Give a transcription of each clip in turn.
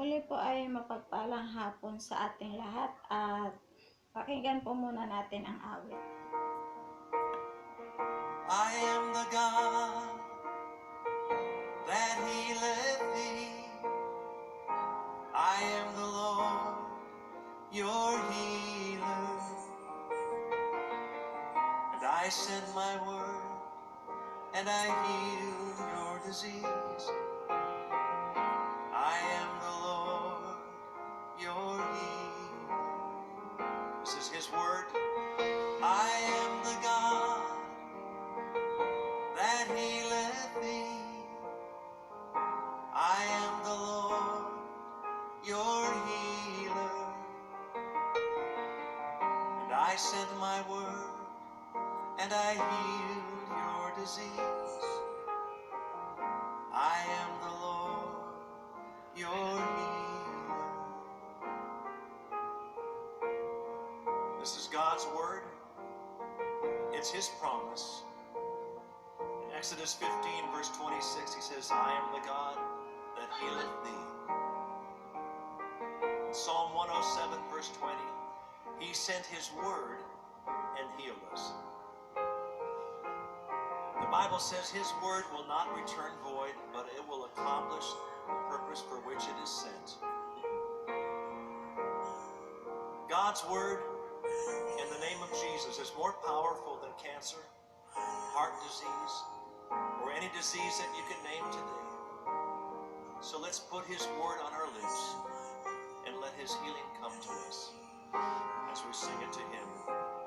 Muli po ay mapagpalang hapon sa ating lahat at pakinggan po muna natin ang awit. I am the God that healeth thee. I am the Lord, your healer. And I send my word, and I heal your disease. I am the Lord, your healer. This is his word. I am the God that healeth thee. I am the Lord, your healer. And I sent my word, and I healed your disease. I am the Lord, your healer. This is God's word. It's his promise. In Exodus 15, verse 26, he says, I am the God that healeth thee. In Psalm 107, verse 20, he sent his word and healed us. The Bible says his word will not return void, but it will accomplish the purpose for which it is sent. God's word in the name of Jesus is more powerful than cancer, heart disease, or any disease that you can name today. So let's put his word on our lips and let his healing come to us as we sing it to him.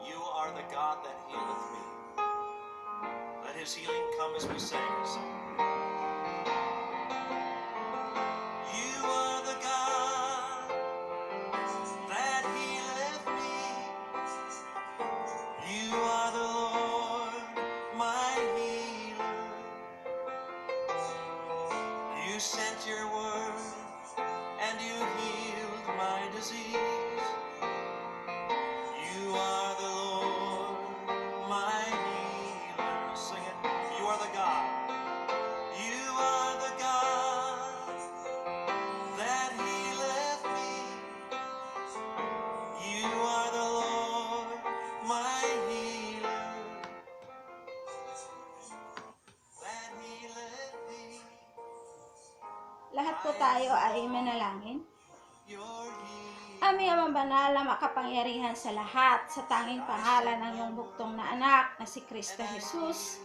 You are the God that healeth me. Let his healing come as we sing this song. You are the God that healeth me. You are the Lord, my healer. You sent your word and you healed my disease. You are the Lord, my healer. Sing it. You are the God. You are the God that healeth me. You are the Lord, my healer. That healeth thee. Lahat po tayo ay manalangin. Your healer. Aming Amang Banal na makapangyarihan sa lahat, sa tanging pangalan ng iyong buktong na anak na si Kristo Jesus,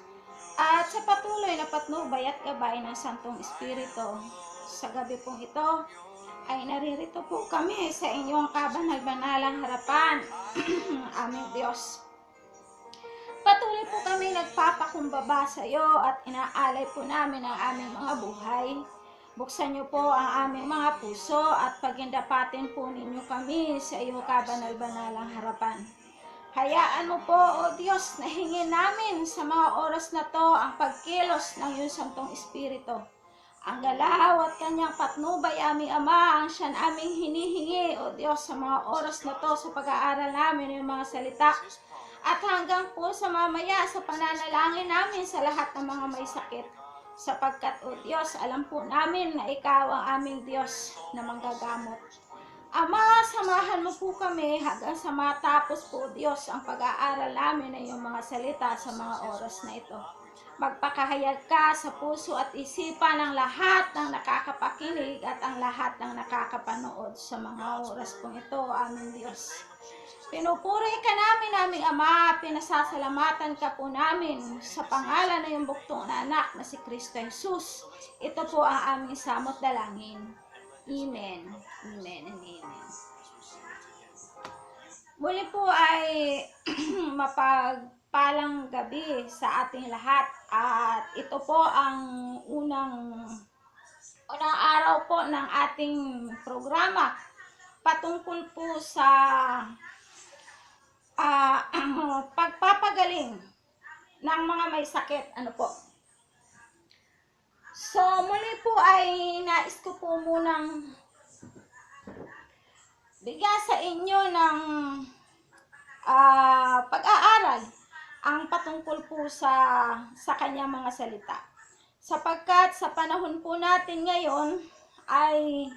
at sa patuloy na patnubay at gabay ng Santong Espiritu, sa gabi pong ito ay naririto po kami sa inyong kabanal-banalang harapan, aming Diyos. Patuloy po kami nagpapakumbaba sa iyo at inaalay po namin ang aming mga buhay. Buksan niyo po ang aming mga puso at pagindapatin po ninyo kami sa iyong kabanal-banalang harapan. Hayaan mo po, O Diyos, na hingin namin sa mga oras na to ang pagkilos ng iyong Santong Espiritu. Ang galaw at kanyang patnubay, aming Ama, ang siyan aming hinihingi, O Diyos, sa mga oras na to sa pag-aaral namin ng mga salita. At hanggang po sa mamaya sa pananalangin namin sa lahat ng mga may sakit. Sapagkat, O Diyos, alam po namin na ikaw ang aming Diyos na manggagamot. Ama, samahan mo po kami hanggang sa matapos po, Diyos, ang pag-aaral namin ng iyong mga salita sa mga oras na ito. Magpakahayag ka sa puso at isipan ng lahat ng nakakapakinig at ang lahat ng nakakapanood sa mga oras po ito, aming Diyos. Pinupuri ka namin, aming Ama, pinasasalamatan ka po namin sa pangalan ng iyong buktong na anak na si Kristo Jesus. Ito po ang aming samot dalangin. Amen. Amen and amen. Muli po ay mapagpalang gabi sa ating lahat at ito po ang unang araw po ng ating programa patungkol po sa pagpapagaling ng mga may sakit. Ano po? So, muli po ay nais ko po munang bigyan sa inyo ng pag-aaral ang patungkol po sa kanyang mga salita. Sapagkat sa panahon po natin ngayon ay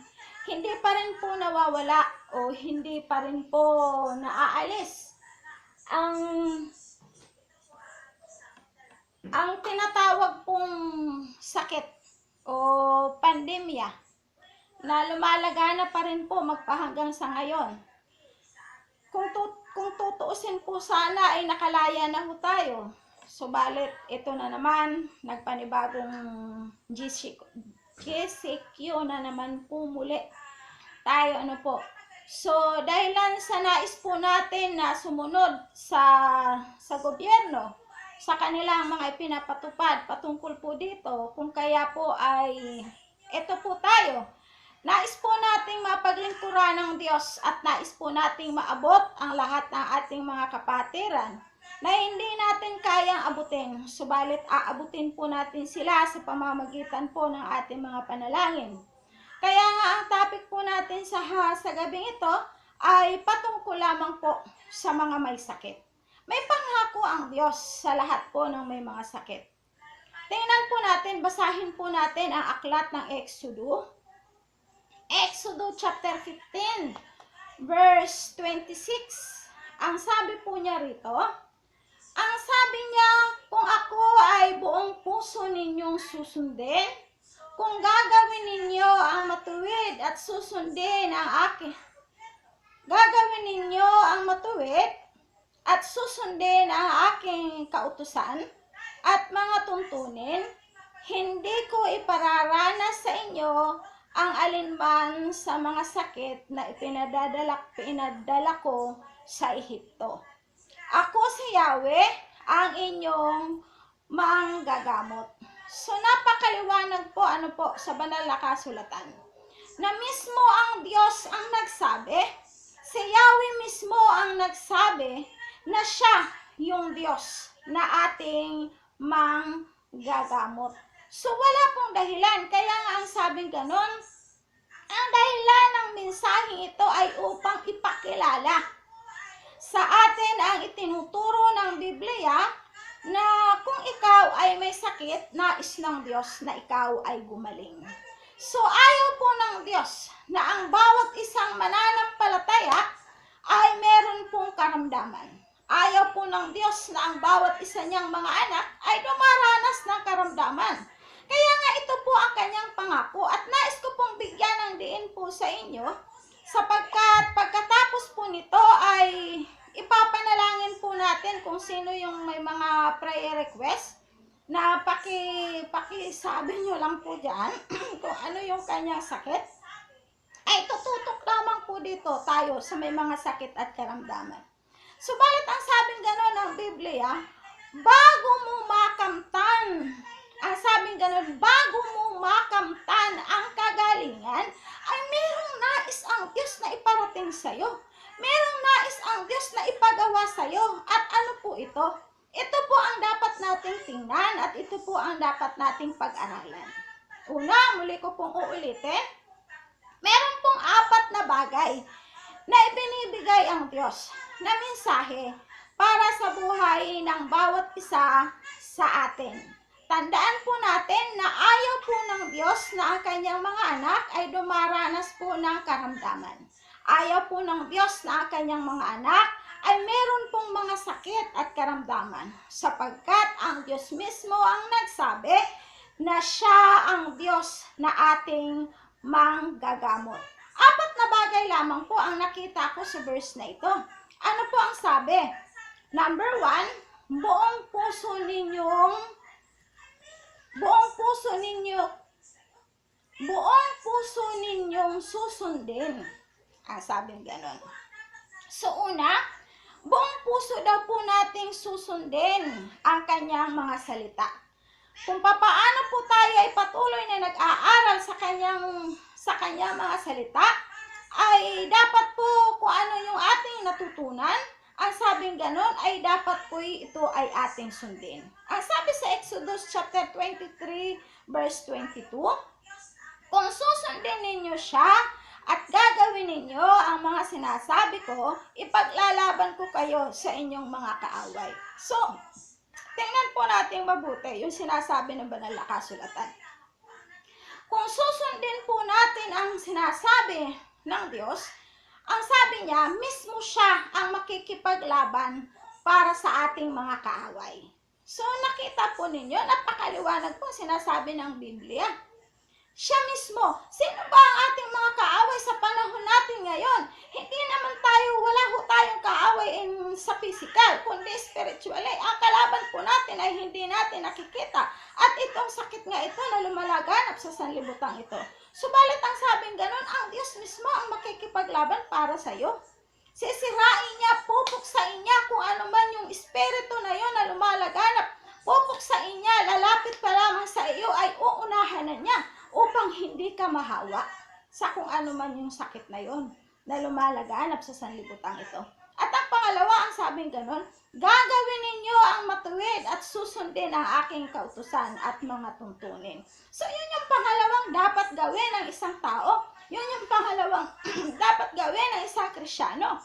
hindi pa rin po nawawala o hindi pa rin po naaalis ang tinatawag pong sakit o pandemya na lumalagana pa rin po magpahanggang sa ngayon. Kung tutuusin po sana ay nakalaya na ho tayo. Subalit ito na naman, nagpanibagong GCQ na naman po muli tayo So dahilan sa nais po natin na sumunod sa gobyerno, sa kanilang mga ipinapatupad patungkol po dito, kung kaya po ay ito po tayo. Nais po nating mapaglingkuran ng Diyos at nais po nating maabot ang lahat ng ating mga kapatiran na hindi natin kayang abutin, subalit aabutin po natin sila sa pamamagitan po ng ating mga panalangin. Kaya nga ang topic po natin sa gabing ito ay patungkol lamang po sa mga may sakit. May pangako ang Diyos sa lahat po ng may mga sakit. Tingnan po natin, basahin po natin ang aklat ng Exodo chapter 15, verse 26. Ang sabi po niya rito, ang sabi niya, kung ako ay buong puso ninyong susundin, kung gagawin ninyo ang matuwid at susundin ang akin, gagawin ninyo ang matuwid at susundin ang aking kautusan at mga tuntunin, hindi ko ipararanas sa inyo ang alinman sa mga sakit na ipinadala ko sa Ehipto. Ako si Yahweh, ang inyong manggagamot. So napakaliwanag po sa banal na kasulatan na mismo ang Diyos ang nagsabi, si Yahweh mismo ang nagsabi na siya yung Diyos na ating manggagamot. So wala pong dahilan, kaya nga ang sabing ganon, ang dahilan ng mensaheng ito ay upang ipakilala sa atin ang itinuturo ng Biblia na kung ikaw ay may sakit, nais ng Diyos na ikaw ay gumaling. So ayaw po ng Diyos na ang bawat isang mananampalataya ay meron pong karamdaman. Ayaw po ng Diyos na ang bawat isa niyang mga anak ay dumaranas ng karamdaman. Kaya nga ito po ang kanyang pangako at nais ko pong bigyan ng diin po sa inyo sapagkat pagkatapos po nito ay ipapanalangin po natin kung sino yung may mga prayer request na pakisabi nyo lang po dyan kung ano yung kanyang sakit. Ay tututok lamang po dito tayo sa may mga sakit at karamdaman. Subalit ang sabing gano'n ng Biblia, bago mo makamtan, ang sabing gano'n, bago mo makamtan ang kagalingan, ay merong nais ang Diyos na iparating sa'yo. Merong nais ang Diyos na ipagawa sa'yo. At ano po ito? Ito po ang dapat nating tingnan at ito po ang dapat nating pag-aralan. Una, muli ko pong uulitin, meron pong 4 na bagay na ibinibigay ang Diyos na mensahe para sa buhay ng bawat isa sa atin. Tandaan po natin na ayaw po ng Diyos na ang kanyang mga anak ay dumaranas po ng karamdaman. Ayaw po ng Diyos na ang kanyang mga anak ay meron pong mga sakit at karamdaman sapagkat ang Diyos mismo ang nagsabi na siya ang Diyos na ating manggagamot. 4 na bagay lamang po ang nakita ko sa verse na ito. Ano po ang sabi? Number 1, buong puso ninyong susundin. Sabing ganon. So una, buong puso daw po nating susundin ang kanyang mga salita. Kung papaano po tayo ay patuloy na nag-aaral sa kanyang mga salita, ay dapat po kung ano yung ating natutunan, ang sabing ganon ay dapat po ito ay ating sundin. Ang sabi sa Exodus chapter 23 verse 22, kung susundin ninyo siya at gagawin ninyo ang mga sinasabi ko, ipaglalaban ko kayo sa inyong mga kaaway. So, tingnan po natin mabuti yung sinasabi ng banal na kasulatan. Kung susundin po natin ang sinasabi ng Diyos, ang sabi niya, mismo siya ang makikipaglaban para sa ating mga kaaway. So nakita po ninyo, napakaliwanag po sinasabi ng Biblia. Siya mismo. Sino ba ang ating mga kaaway sa panahon natin ngayon? Hindi naman tayo, wala ho tayong kaaway sa physical, kundi spiritually. Ang kalaban po natin ay hindi natin nakikita. At itong sakit nga ito na lumalaganap sa sanlibutan ito. Subalit ang sabing ganon, ang Diyos mismo ang makikipaglaban para sa iyo. Sisirain niya, pupuksain niya kung ano man yung espiritu na yun na lumalaganap. Pupuksain niya, lalapit pa lamang sa iyo ay uunahan na niya upang hindi ka mahawa sa kung ano man yung sakit na yon na lumalaganap sa sanlibutan ito. At ang pangalawa, ang sabing ganon, gagawin ninyo ang matuwid at susundin ang aking kautusan at mga tuntunin. So yun yung pangalawang dapat gawin ng isang tao. Yun yung pangalawang dapat gawin ng isang Kristyano.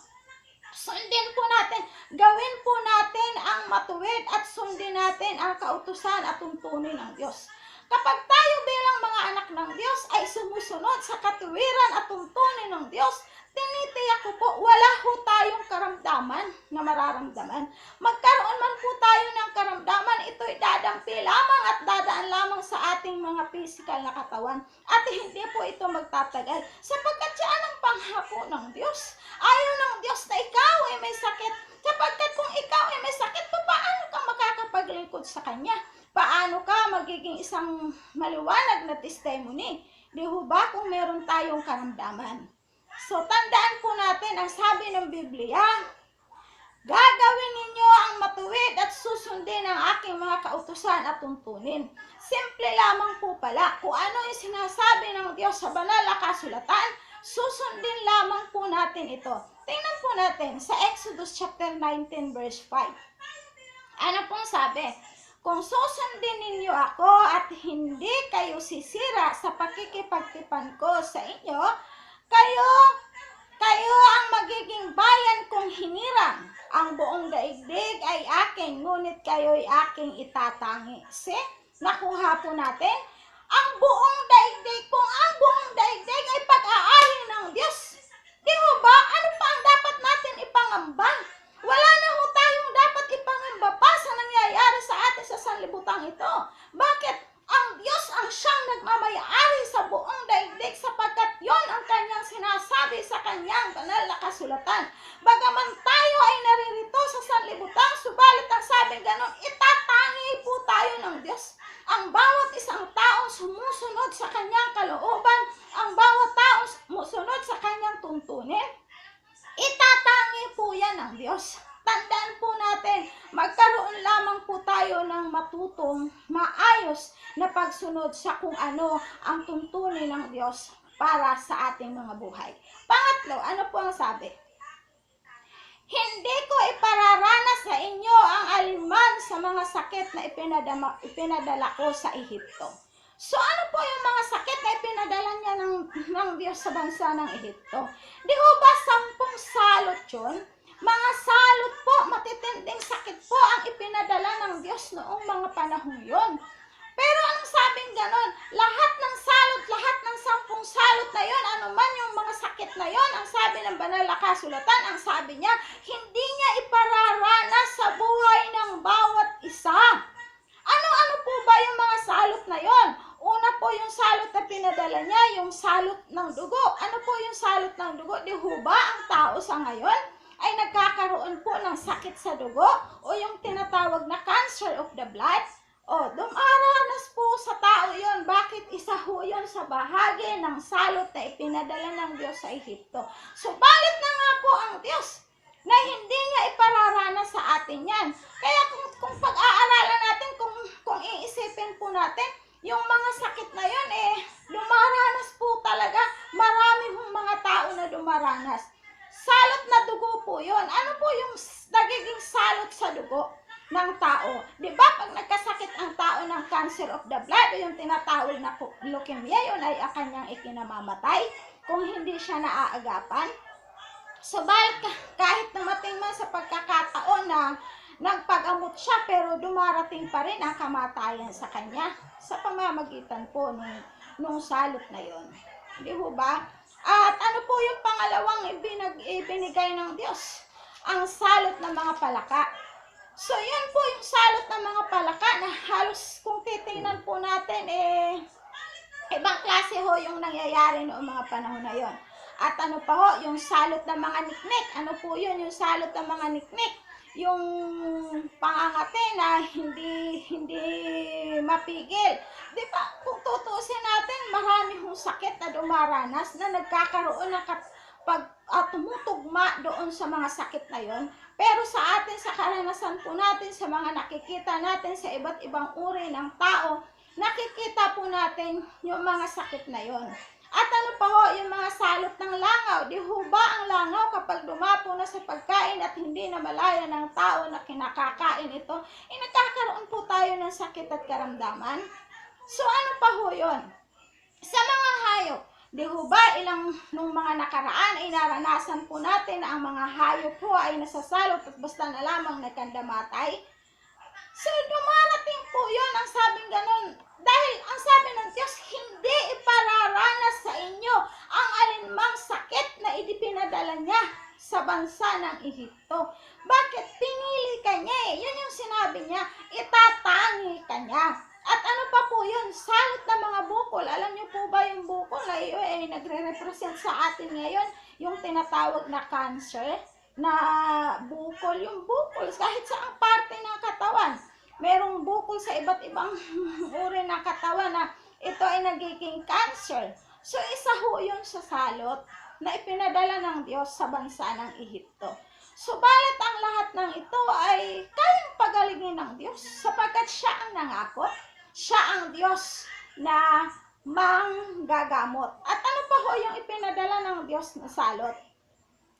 Sundin po natin, gawin po natin ang matuwid at sundin natin ang kautusan at tuntunin ng Diyos. Kapag tayo bilang mga anak ng Diyos ay sumusunod sa katuwiran at tuntunin ng Diyos, tinitiyak ko po, wala ho tayong karamdaman na mararamdaman. Magkaroon man po tayo ng karamdaman, ito'y dadampi lamang at dadaan lamang sa ating mga physical na katawan. At hindi po ito magtatagal, sapagkat yan ang pangako ng Diyos. Ayaw ng Diyos na ikaw ay may sakit, sapagkat kung ikaw ay may sakit, paano ka makakapaglingkod sa Kanya? Paano ka magiging isang maliwanag na testimony? Di ho ba kung meron tayong karamdaman? So, tandaan po natin ang sabi ng Biblia, gagawin ninyo ang matuwid at susundin ang aking mga kautusan at tuntunin. Simple lamang po pala, kung ano yung sinasabi ng Diyos sa banal na kasulatan, susundin lamang po natin ito. Tingnan po natin sa Exodus chapter 19 verse 5. Ano pong sabi? Kung susundin ninyo ako at hindi kayo sisira sa pakikipagtipan ko sa inyo, kayo ang magiging bayan kong hinirang. Ang buong daigdig ay akin, ngunit kayo'y aking itatangi. See? Nakuha po natin? Ang buong daigdig, kung ang buong daigdig ay pag-aari ng Diyos. Di ho ba? Ano pa ang dapat natin ipangamba? Wala na ho tayong dapat ipangamba pa sa nangyayari sa atin sa sanlibutan ito. Bakit? Ang Diyos ang siyang nagmamayari sa buong daigdig sapagkat yon ang kanyang sinasabi sa kanyang banal na kasulatan. Bagaman tayo ay naririto sa sanlibutan, subalit ang sabing ganon, itatangi po tayo ng Diyos. Ang bawat isang taong sumusunod sa kanyang kalooban, ang bawat taong sumusunod sa kanyang tuntunin, itatangi po yan ng Diyos. Tandaan po natin, magkaroon lamang po tayo ng matutong, maayos na pagsunod sa kung ano ang tuntunin ng Diyos para sa ating mga buhay. Pangatlo, ano po ang sabi? Hindi ko ipararanas sa inyo ang aliman sa mga sakit na ipinadala ko sa Ehipto. So ano po yung mga sakit na ipinadala niya ng Diyos sa bansa ng Ehipto? Di ho ba 10 salot yun? Mga salot po, matitinding sakit po ang ipinadala ng Diyos noong mga panahon yon. Pero anong sabing ganon? Lahat ng salot, lahat ng 10 salot na yon, anuman yung mga sakit na yon, ang sabi ng banal na kasulatan, ang sabi niya, hindi niya ipararanas sa buhay ng bawat isa. Ano-ano po ba yung mga salot na yon? Una po yung salot na pinadala niya, yung salot ng dugo. Ano po yung salot ng dugo? Di ho ba ang tao sa ngayon ay nagkakaroon po ng sakit sa dugo o yung tinatawag na cancer of the blood? O, dumaranas po sa tao yon. Bakit? Isa ho yun sa bahagi ng salot na ipinadala ng Diyos sa Ehipto. Subalit na nga po ang Diyos na hindi niya ipararanas sa atin yan. Kaya kung pag-aaralan natin, kung iisipin po natin, yung mga sakit na yun, dumaranas po talaga. Marami hong mga tao na dumaranas. Salot na dugo po yun. Ano po yung nagiging salot sa dugo ng tao? Di ba pag nagkasakit ang tao ng cancer of the blood, o yung tinatawag na leukemia, yun ay kanyang ikinamamatay kung hindi siya naaagapan. Subalit kahit namating man sa pagkakataon na nagpag-amot siya, pero dumarating pa rin ang kamatayan sa kanya sa pamamagitan po nung salot na yon. Di ho ba? At ano po yung pangalawang ibinigay ng Diyos? Ang salot ng mga palaka. So, yan po yung salot ng mga palaka na halos kung titingnan po natin, ibang klase ho yung nangyayari noong mga panahon na yon. At ano pa ho, yung salot ng mga niknik. Ano po yun, yung salot ng mga niknik? Yung pangangate na hindi mapigil. Di ba, kung tutusin natin, marami hong sakit na dumaranas na nagkakaroon ng tumutugma doon sa mga sakit na yon. Pero sa atin, sa karanasan po natin, sa mga nakikita natin sa iba't ibang uri ng tao, nakikita po natin yung mga sakit na yon. At ano pa ho, yung mga salot ng langaw. Di ho ba ang langaw kapag dumapo na sa pagkain at hindi na malaya ng tao na kinakakain ito, nagkakaroon po tayo ng sakit at karamdaman? So ano pa ho yun? Sa mga hayop, di ho ba nung mga nakaraan ay naranasan po natin na ang mga hayop po ay nasasalot at basta na lamang nagkandamatay? So dumarating po yun, ang sabing ganun. Dahil ang sabi ng Diyos, hindi ipararanas sa inyo ang alinmang sakit na idipinadala niya sa bansa ng Ehipto. Bakit? Pinili ka niya eh. Yun yung sinabi niya, itatangi ka niya. At ano pa po yun? Salot na mga bukol. Alam niyo po ba yung bukol ay nagre-represent sa atin ngayon? Yung tinatawag na cancer, na bukol. Yung bukol, kahit saang parte ng katawan. Merong bukol sa iba't ibang uri ng katawan na ito ay nagiging cancer. So isa ho yun sa salot na ipinadala ng Diyos sa bansa ng Ehipto. Subalit ang lahat ng ito ay kayang pagalingin ng Diyos sapagkat siya ang nangako. Siya ang Diyos na manggagamot. At ano pa ho yung ipinadala ng Diyos na salot?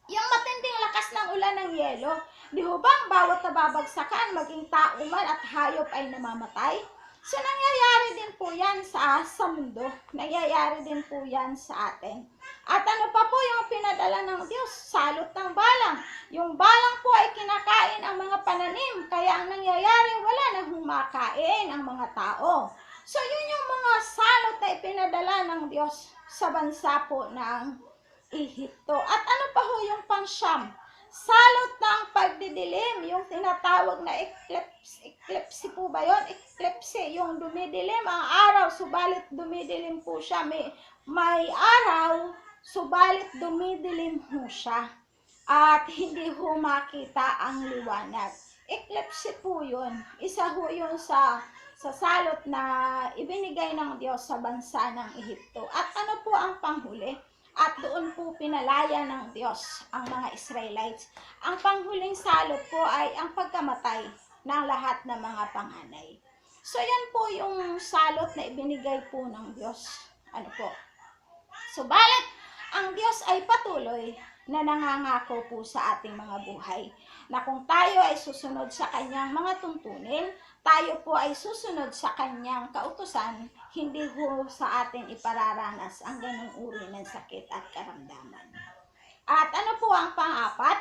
Yung matinding lakas ng ulan ng yelo. Di ho ba ang bawat nababagsakan, maging tao man at hayop ay namamatay? So nangyayari din po yan sa mundo. Nangyayari din po yan sa atin. At ano pa po yung pinadala ng Diyos? Salot ng balang. Yung balang po ay kinakain ang mga pananim. Kaya ang nangyayari, wala na humakain ang mga tao. So yun yung mga salot na ipinadala ng Diyos sa bansa po ng Ehipto. At ano pa ho yung pangsyam? Salot ng pagdidilim, yung tinatawag na eclipse po ba yun? Eclipse, yung dumidilim ang araw, subalit dumidilim po siya. May araw, subalit dumidilim ho siya. At hindi ho makita ang liwanag. Eclipse po yun. Isa ho yun sa salot na ibinigay ng Diyos sa bansa ng Ehipto. At ano po ang panghuli? At doon po pinalaya ng Diyos ang mga Israelites. Ang panghuling salot po ay ang pagkamatay ng lahat ng mga panganay. So yan po yung salot na ibinigay po ng Diyos. Ano po? Subalit, ang Diyos ay patuloy na nangangako po sa ating mga buhay na kung tayo ay susunod sa kanyang mga tuntunin, tayo po ay susunod sa kanyang kautusan, hindi ho sa atin ipararanas ang ganung uri ng sakit at karamdaman. At ano po ang pang-apat?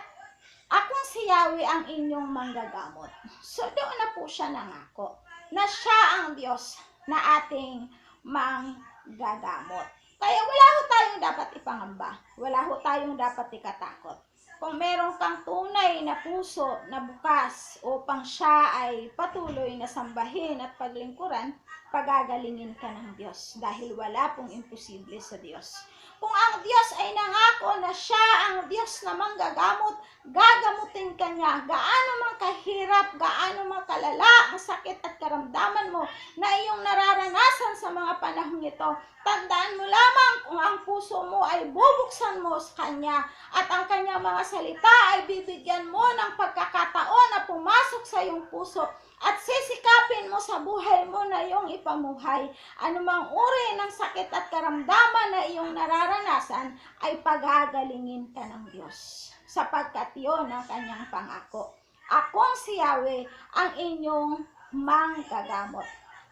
Akong si Yahweh ang inyong manggagamot. So doon na po siya nangako na siya ang Diyos na ating manggagamot. Kaya wala ho tayong dapat ipangamba. Wala ho tayong dapat ikatakot. Kung meron kang tunay na puso na bukas upang siya ay patuloy na sambahin at paglingkuran, pagagalingin ka ng Diyos dahil wala pong imposible sa Diyos. Kung ang Diyos ay nangako na siya ang Diyos na manggagamot, gagamutin ka niya. Gaano man kahirap, gaano man kalala ang sakit at karamdaman mo na iyong nararanasan sa mga panahon ito, tandaan mo lamang kung ang puso mo ay bubuksan mo sa Kanya at ang Kanyang mga salita ay bibigyan mo ng pagkakataon na pumasok sa iyong puso at sisikapin mo sa buhay mo na iyong ipamuhay. Anumang uri ng sakit at karamdaman na iyong nararanasan ay pagagalingin ka ng Diyos sapagkat iyon ang Kanyang pangako. Akong si Yahweh ang inyong manggagamot.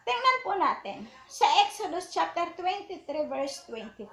Tingnan po natin sa Exodus chapter 23 verse 25.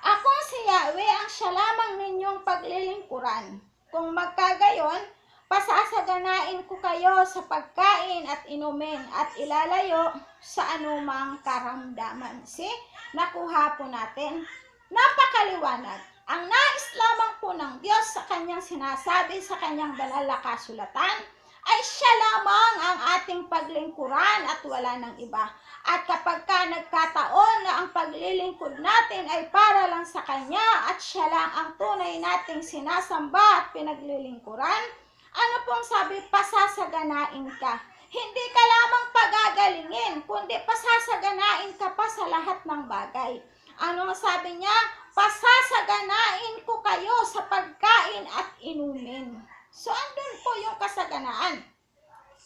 Akong si Yahweh ang siya lamang ninyong paglilingkuran. Kung magkagayon, Pasasaganain ko kayo sa pagkain at inumin at ilalayo sa anumang karamdaman. See? Nakuha po natin. Napakaliwanag. Ang nais lamang po ng Diyos sa kanyang sinasabi sa kanyang banal na kasulatan ay siya lamang ang ating paglingkuran at wala ng iba. At kapag ka nagkataon na ang paglilingkod natin ay para lang sa Kanya at siya lang ang tunay nating sinasamba at pinaglilingkuran, ano pong sabi? Pasasaganain ka. Hindi ka lamang pagagalingin, kundi pasasaganain ka pa sa lahat ng bagay. Ano ang sabi niya? Pasasaganain ko kayo sa pagkain at inumin. So, andun po yung kasaganaan.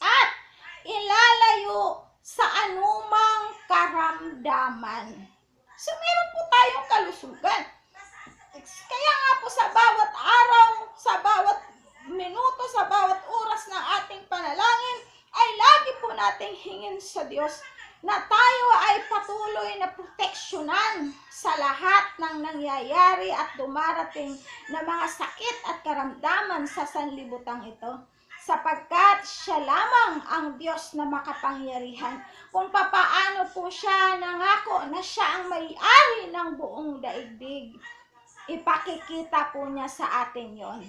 At ilalayo sa anumang karamdaman. So, meron po tayong kalusugan. Kaya nga po sa bawat araw, sa bawat minuto, sa bawat oras ng ating panalangin, ay lagi po nating hingin sa Diyos na tayo ay patuloy na proteksyonan sa lahat ng nangyayari at dumarating na mga sakit at karamdaman sa sanlibutan ito. Sapagkat siya lamang ang Diyos na makapangyarihan. Kung papaano po siya nangako na siya ang may-ari ng buong daigdig, ipakikita po niya sa atin yon.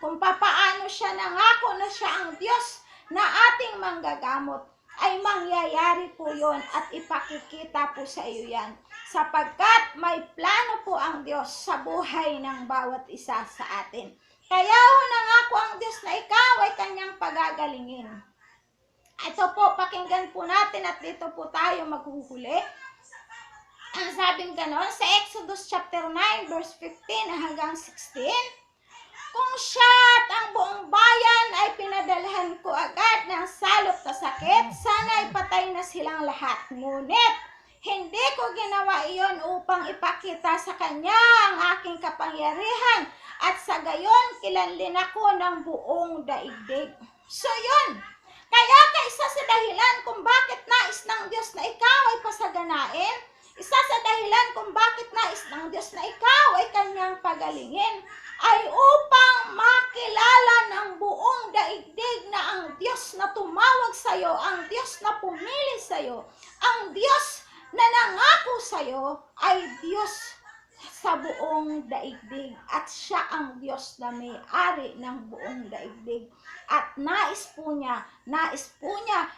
Kung papaano siya nangako na siya ang Diyos na ating manggagamot, ay mangyayari po yon at ipakikita po sa iyo yan. Sapagkat may plano po ang Diyos sa buhay ng bawat isa sa atin. Kaya nangako ang Diyos na ikaw ay kanyang pagagalingin. Ito po, pakinggan po natin at dito po tayo maghuhuli. Ang sabing ganon sa Exodus chapter 9 verse 15 hanggang 16, kung siya at ang buong bayan ay pinadalhan ko agad ng salot na sakit, sana ay patay na silang lahat. Ngunit, hindi ko ginawa iyon upang ipakita sa kanya ang aking kapangyarihan at sa gayon kilanlin ako ng buong daigdig. So yun, kaya kaisa sa dahilan kung bakit nais ng Diyos na ikaw ay pasaganain, isa sa dahilan kung bakit nais ng Diyos na ikaw ay kanyang pagalingin, ay upang makilala ng buong daigdig na ang Diyos na tumawag sa iyo, ang Diyos na pumili sa iyo, ang Diyos na nangako sa iyo ay Diyos sa buong daigdig at siya ang Diyos na may-ari ng buong daigdig. At nais po niya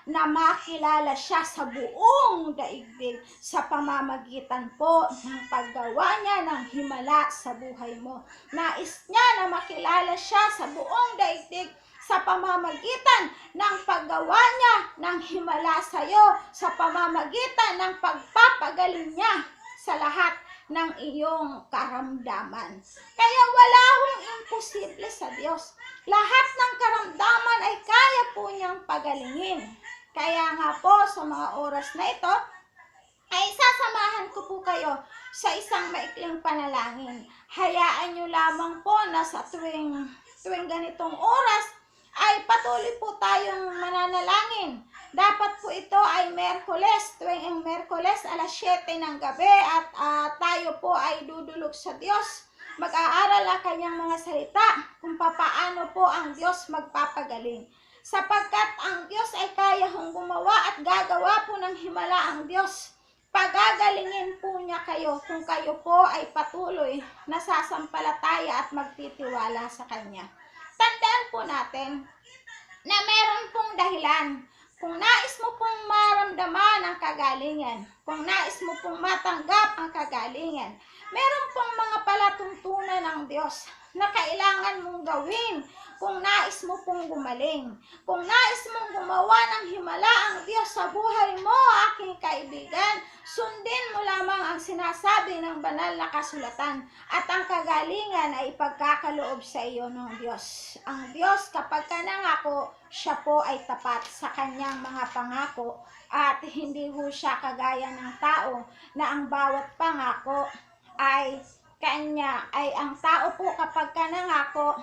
na makilala siya sa buong daigdig sa pamamagitan po ng paggawa niya ng himala sa buhay mo. Nais niya na makilala siya sa buong daigdig sa pamamagitan ng paggawa niya ng himala sa iyo, sa pamamagitan ng pagpapagaling niya sa lahat ng iyong karamdaman. Kaya wala hong imposible sa Diyos. Lahat ng karamdaman ay kaya po niyang pagalingin. Kaya nga po sa mga oras na ito, ay sasamahan ko po kayo sa isang maikling panalangin. Hayaan niyo lamang po na sa tuwing ganitong oras, ay patuloy po tayong mananalangin. Dapat po ito ay Miyerkules, tuwing Miyerkules alas 7 ng gabi at tayo po ay dudulog sa Diyos. Mag-aaral ang kanyang mga salita kung papaano po ang Diyos magpapagaling. Sapagkat ang Diyos ay kaya hong gumawa at gagawa po ng himala ang Diyos. Pagagalingin po niya kayo kung kayo po ay patuloy na sasampalataya at magtitiwala sa Kanya. Tandaan po natin na meron pong dahilan. Kung nais mo pong maramdaman ang kagalingan, kung nais mo pong matanggap ang kagalingan, meron pong mga palatuntunan ng Diyos na kailangan mong gawin kung nais mo pong gumaling. Kung nais mong gumawa ng himala ang Diyos sa buhay mo, aking kaibigan, sundin mo lamang ang sinasabi ng banal na kasulatan at ang kagalingan ay ipagkakaloob sa iyo ng Diyos. Ang Diyos kapag ka nangako, siya po ay tapat sa kanyang mga pangako at hindi ho siya kagaya ng tao na ang bawat pangako ay kanya, ay ang tao po kapag ka nangako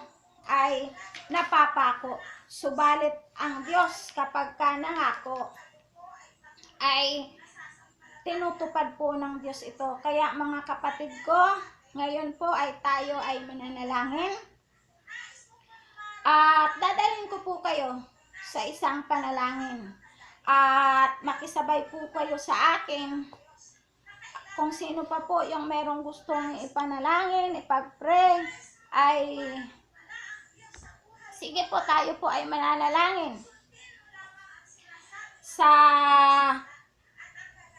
ay napapako. Subalit ang Diyos kapag ka nangako ay tinutupad po ng Diyos ito. Kaya mga kapatid ko, ngayon po ay tayo ay mananalangin. At dadalhin ko po kayo sa isang panalangin. At makisabay po kayo sa akin kung sino pa po yung merong gustong ipanalangin, ipag-pray, ay sige po, tayo po ay mananalangin. Sa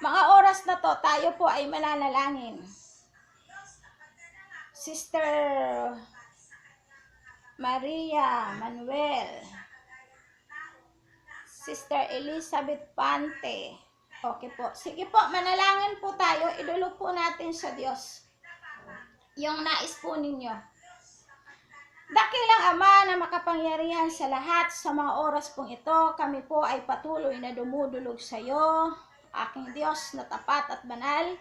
mga oras na to, tayo po ay mananalangin. Sister Maria Manuel, Sister Elizabeth Pante. Okay po. Sige po, manalangin po tayo. Idulog po natin sa Diyos yung nais po ninyo. Dakilang Ama na makapangyarihan sa lahat, sa mga oras pong ito, kami po ay patuloy na dumudulog sa iyo, aking Diyos na tapat at banal,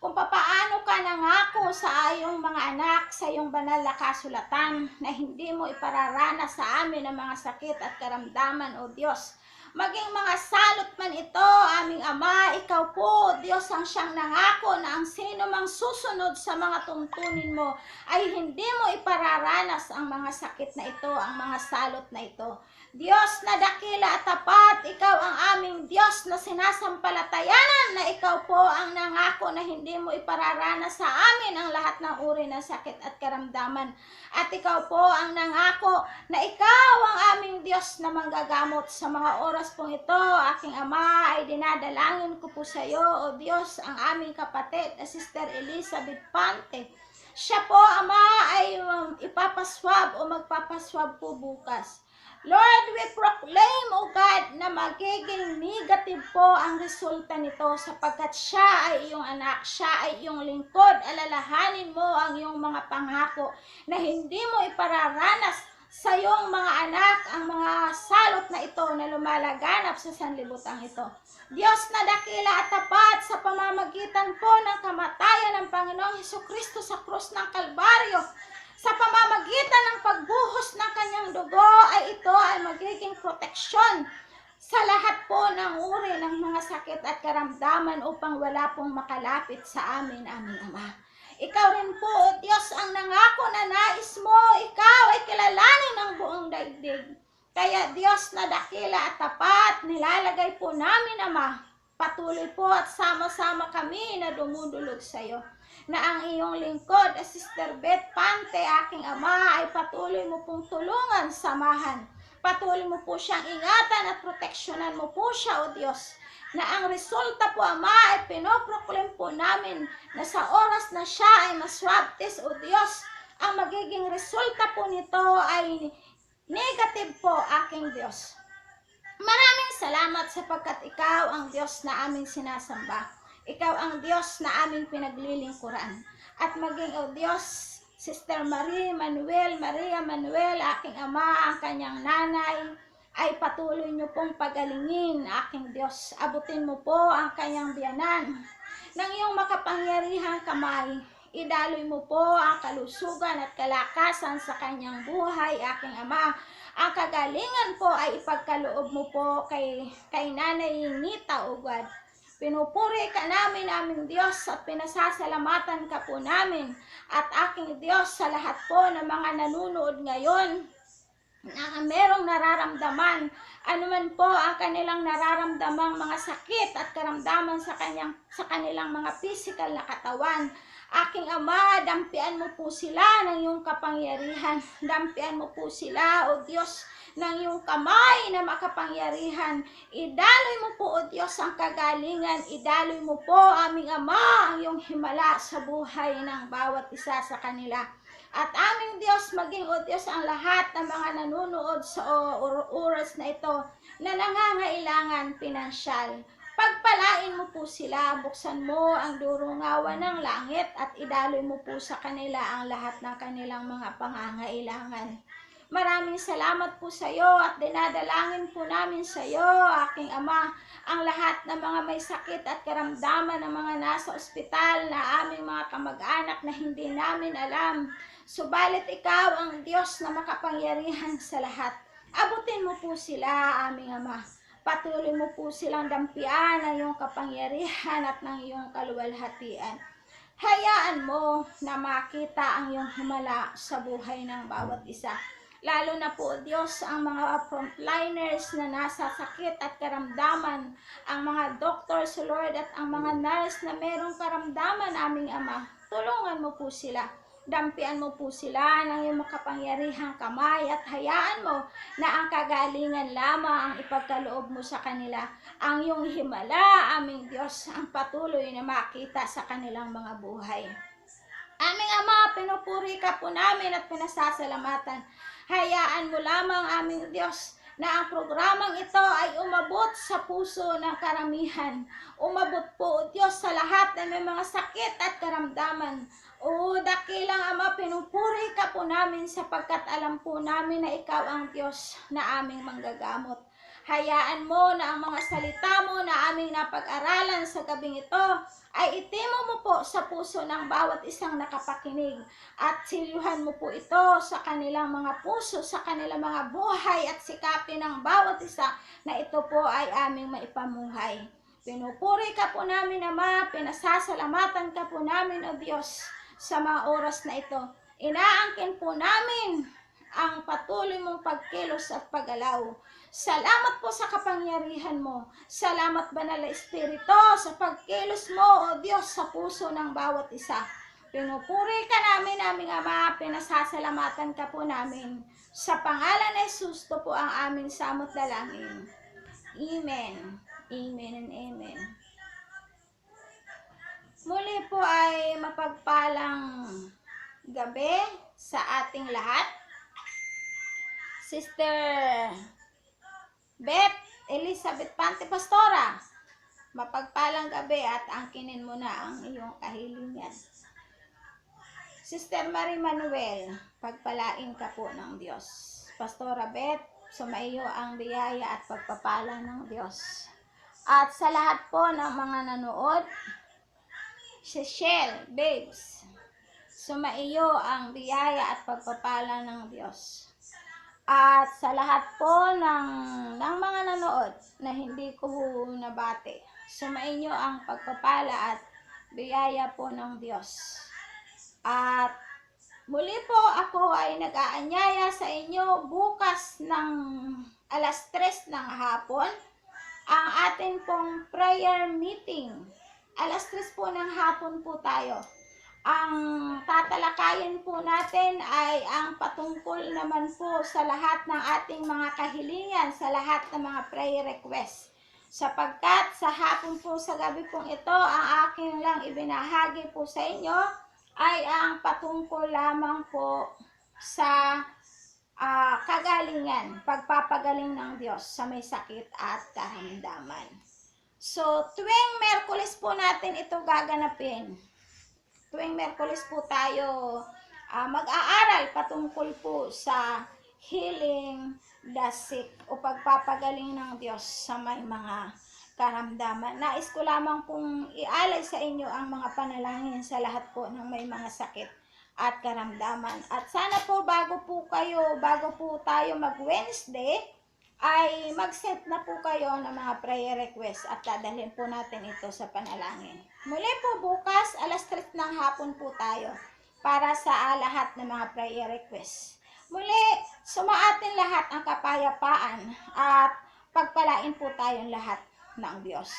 kung papaano ka nangako sa iyong mga anak, sa iyong banal na kasulatan, na hindi mo ipararanas sa amin ang mga sakit at karamdaman, O Diyos. Maging mga salot man ito, aming Ama, ikaw po, Diyos, ang siyang nangako na ang sino mang susunod sa mga tuntunin mo ay hindi mo ipararanas ang mga sakit na ito, ang mga salot na ito. Diyos na dakila at tapat, ikaw ang aming Diyos na sinasampalatayanan, na ikaw po ang nangako na hindi mo ipararanas sa amin ang lahat ng uri ng sakit at karamdaman. At ikaw po ang nangako na ikaw ang aming Diyos na manggagamot. Sa mga oras pong ito, aking Ama, ay dinadalangin ko po sa iyo, O Diyos, ang aming kapatid na Sister Elizabeth Pante. Siya po, Ama, ay ipapaswab o magpapaswab po bukas. Lord, we proclaim, O God, na magiging negative po ang resulta nito sapagkat siya ay iyong anak, siya ay iyong lingkod. Alalahanin mo ang iyong mga pangako na hindi mo ipararanas sa iyong mga anak ang mga salot na ito na lumalaganap sa sanlibutan ito. Diyos na dakila at tapat, sa pamamagitan po ng kamatayan ng Panginoong Hesukristo sa krus ng Kalbaryo, sa pamamagitan ng pagbuhos ng kanyang dugo, ay ito ay magiging proteksyon sa lahat po ng uri ng mga sakit at karamdaman upang wala pong makalapit sa amin, aming Ama. Ikaw rin po, O Diyos, ang nangako na nais mo, ikaw ay kilalanin ng buong daigdig. Kaya Diyos na dakila at tapat, nilalagay po namin, Ama, patuloy po at sama-sama kami na dumudulog sa iyo, na ang iyong lingkod, Sister Beth Pante, aking Ama, ay patuloy mo pong tulungan, samahan. Patuloy mo po siyang ingatan at proteksyonan mo po siya, O Diyos, na ang resulta po, Ama, ay pinoproclaim po namin na sa oras na siya ay maswab test, O Diyos, ang magiging resulta po nito ay negative po, aking Diyos. Maraming salamat sapagkat ikaw ang Diyos na aming sinasamba. Ikaw ang Diyos na aming pinaglilingkuran. At maging, O Diyos, Sister Maria Manuel, aking Ama, ang kanyang nanay, ay patuloy niyo pong pagalingin, aking Diyos. Abutin mo po ang kanyang biyanan ng iyong makapangyarihang kamay. Idaloy mo po ang kalusugan at kalakasan sa kanyang buhay, aking Ama. Ang kagalingan po ay ipagkaloob mo po kay Nanay Nita, O God. Pinupuri ka namin, aming Diyos, at pinasasalamatan ka po namin. At aking Diyos, sa lahat po ng mga nanunood ngayon na merong nararamdaman, anuman po ang kanilang nararamdamang mga sakit at karamdaman sa kanilang mga physical na katawan, aking Ama, dampian mo po sila ng iyong kapangyarihan. Dampian mo po sila, O Diyos, ng iyong kamay na makapangyarihan. Idaloy mo po, O Diyos, ang kagalingan. Idaloy mo po, aming Ama, ang iyong himala sa buhay ng bawat isa sa kanila. At aming Diyos, maging, O Diyos, ang lahat ng mga nanunood sa oras na ito na nangangailangan pinansyal. Pagpalain mo po sila, buksan mo ang durungawan ng langit at idaloy mo po sa kanila ang lahat ng kanilang mga pangangailangan. Maraming salamat po sa iyo at dinadalangin po namin sa iyo, aking Ama, ang lahat ng mga may sakit at karamdaman ng mga nasa ospital na aming mga kamag-anak na hindi namin alam. Subalit ikaw ang Diyos na makapangyarihan sa lahat. Abutin mo po sila, aming Ama. Patuloy mo po silang dampian ng iyong kapangyarihan at ng iyong kaluwalhatian. Hayaan mo na makita ang iyong himala sa buhay ng bawat isa. Lalo na po, Diyos, ang mga frontliners na nasa sakit at karamdaman, ang mga doctors, Lord, at ang mga nurse na merong karamdaman, aming Ama. Tulungan mo po sila. Dampian mo po sila ng iyong makapangyarihang kamay at hayaan mo na ang kagalingan lamang ang ipagkaloob mo sa kanila. Ang iyong himala, aming Diyos, ang patuloy na makita sa kanilang mga buhay. Aming Ama, pinupuri ka po namin at pinasasalamatan. Hayaan mo lamang, aming Diyos, na ang programang ito ay umabot sa puso ng karamihan. Umabot po, Diyos, sa lahat na may mga sakit at karamdaman. O dakilang Ama, pinupuri ka po namin sapagkat alam po namin na ikaw ang Diyos na aming manggagamot. Hayaan mo na ang mga salita mo na aming napag-aralan sa gabing ito ay itimo mo po sa puso ng bawat isang nakapakinig at silyuhan mo po ito sa kanilang mga puso, sa kanilang mga buhay at sikapin ng bawat isa na ito po ay aming maipamuhay. Pinupuri ka po namin, Ama, pinasasalamatan ka po namin, O Diyos, sa mga oras na ito. Inaangkin po namin ang patuloy mong pagkilos at paggalaw. Salamat po sa kapangyarihan mo. Salamat, Banal na Espiritu, sa pagkilos mo, O Diyos, sa puso ng bawat isa. Pinupuri ka namin, aming Ama, pinasasalamatan ka po namin. Sa pangalan ni Jesus, to po ang aming samot dalangin. Amen. Amen and amen. Muli po ay mapagpalang gabi sa ating lahat. Sister Beth Elizabeth Pante Pastora, mapagpalang gabi at angkinin mo na ang iyong kahilingan. Sister Marie Manuel, pagpalain ka po ng Diyos. Pastora Beth, sumaiyo ang biyaya at pagpapala ng Diyos. At sa lahat po ng mga nanood, Shell, babes, sumaiyo ang biyaya at pagpapala ng Diyos. At sa lahat po ng mga nanood na hindi ko nabati, sumaiyo ang pagpapala at biyaya po ng Diyos. At muli po ako ay nag-aanyaya sa inyo bukas ng alas 3 ng hapon, ang atin pong prayer meeting. Alas 3 po ng hapon po tayo. Ang tatalakayin po natin ay ang patungkol naman po sa lahat ng ating mga kahilingan, sa lahat ng mga prayer requests. Sapagkat sa hapon po, sa gabi pong ito, ang akin lang ibinahagi po sa inyo ay ang patungkol lamang po sa kagalingan, pagpapagaling ng Diyos sa may sakit at karamdaman. So, tuwing Miyerkules po natin ito gaganapin. Tuwing Miyerkules po tayo mag-aaral patungkol po sa healing the sick o pagpapagaling ng Diyos sa may mga karamdaman. Nais ko lamang pong ialay sa inyo ang mga panalangin sa lahat po ng may mga sakit at karamdaman. At sana po bago po tayo mag-Wednesday, ay mag-set na po kayo ng mga prayer request at dadalhin po natin ito sa panalangin. Muli po bukas, alas 3 ng hapon po tayo para sa lahat ng mga prayer request. Muli, sumaatin lahat ang kapayapaan at pagpalain po tayong lahat ng Diyos.